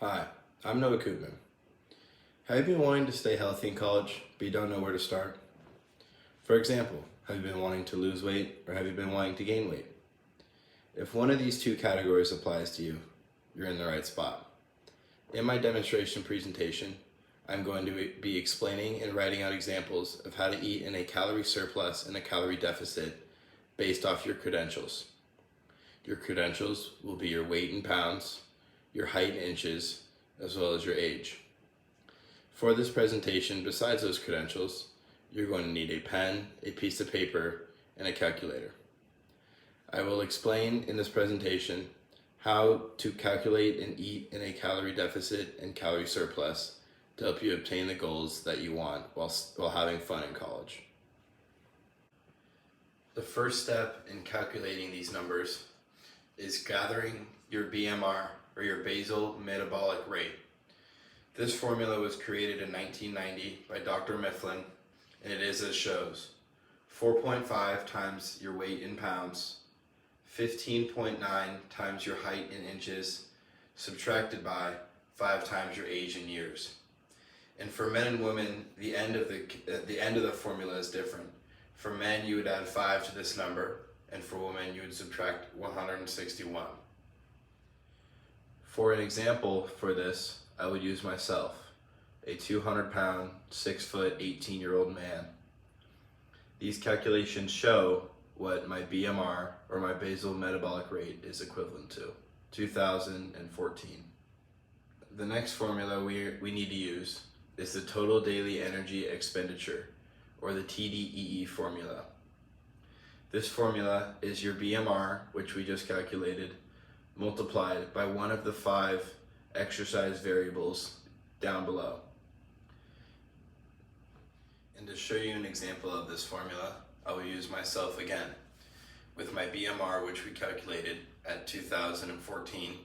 Hi, I'm Noah Koopman. Have you been wanting to stay healthy in college, but you don't know where to start? For example, have you been wanting to lose weight or have you been wanting to gain weight? If one of these two categories applies to you, you're in the right spot. In my demonstration presentation, I'm going to be explaining and writing out examples of how to eat in a calorie surplus and a calorie deficit based off your credentials. Your credentials will be your weight in pounds, your height in inches, as well as your age. For this presentation, besides those credentials, you're going to need a pen, a piece of paper, and a calculator. I will explain in this presentation how to calculate and eat in a calorie deficit and calorie surplus to help you obtain the goals that you want while having fun in college. The first step in calculating these numbers is gathering your BMR, or your basal metabolic rate. This formula was created in 1990 by Dr. Mifflin, and it is as shows: 4.5 times your weight in pounds, 15.9 times your height in inches, subtracted by 5 times your age in years. And for men and women, the end of the formula is different. For men, you would add 5 to this number, and for women, you would subtract 161. For an example for this, I would use myself, a 200-pound, 6-foot, 18-year-old man. These calculations show what my BMR, or my basal metabolic rate, is equivalent to, 2014. The next formula we need to use is the total daily energy expenditure, or the TDEE formula. This formula is your BMR, which we just calculated, multiplied by one of the 5 exercise variables down below. And to show you an example of this formula, I will use myself again with my BMR, which we calculated at 2014,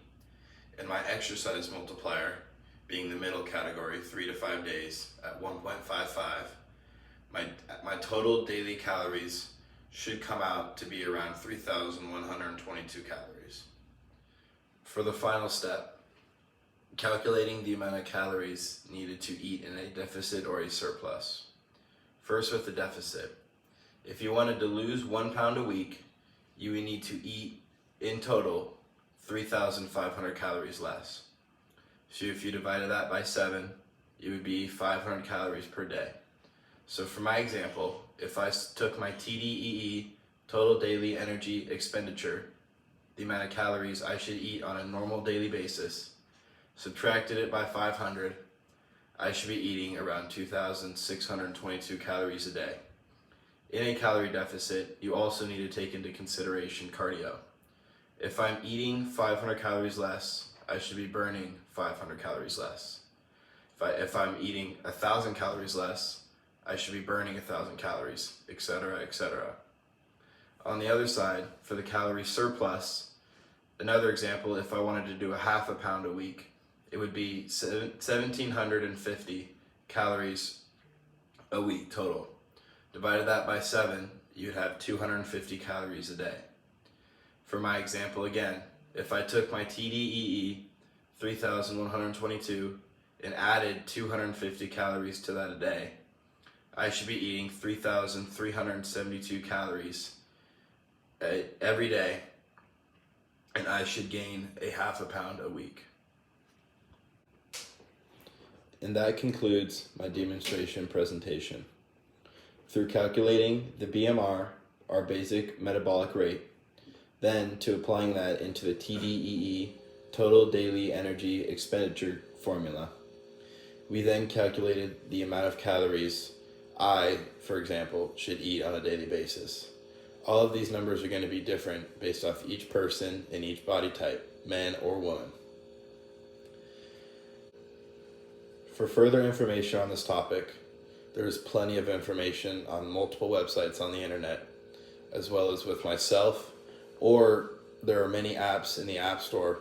and my exercise multiplier being the middle category, 3 to 5 days, at 1.55. My total daily calories should come out to be around 3,122 calories. For the final step, calculating the amount of calories needed to eat in a deficit or a surplus. First, with the deficit. If you wanted to lose 1 pound a week, you would need to eat in total 3,500 calories less. So if you divided that by 7, it would be 500 calories per day. So for my example, if I took my TDEE, total daily energy expenditure, the amount of calories I should eat on a normal daily basis, subtracted it by 500, I should be eating around 2,622 calories a day. In a calorie deficit, you also need to take into consideration cardio. If I'm eating 500 calories less, I should be burning 500 calories less. If I'm eating 1,000 calories less, I should be burning 1,000 calories, etc., etc. On the other side, for the calorie surplus, another example, if I wanted to do a half a pound a week, it would be 1,750 calories a week total. Divided that by 7, you'd have 250 calories a day. For my example again, if I took my TDEE, 3,122, and added 250 calories to that a day, I should be eating 3,372 calories every day, and I should gain a half a pound a week. And that concludes my demonstration presentation. Through calculating the BMR, our basic metabolic rate, then to applying that into the TDEE, total daily energy expenditure formula, we then calculated the amount of calories I, for example, should eat on a daily basis. All of these numbers are going to be different based off each person and each body type, man or woman. For further information on this topic, there is plenty of information on multiple websites on the internet, as well as with myself, or there are many apps in the App Store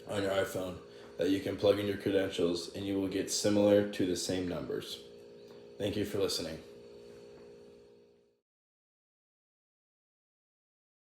on your iPhone that you can plug in your credentials and you will get similar to the same numbers. Thank you for listening.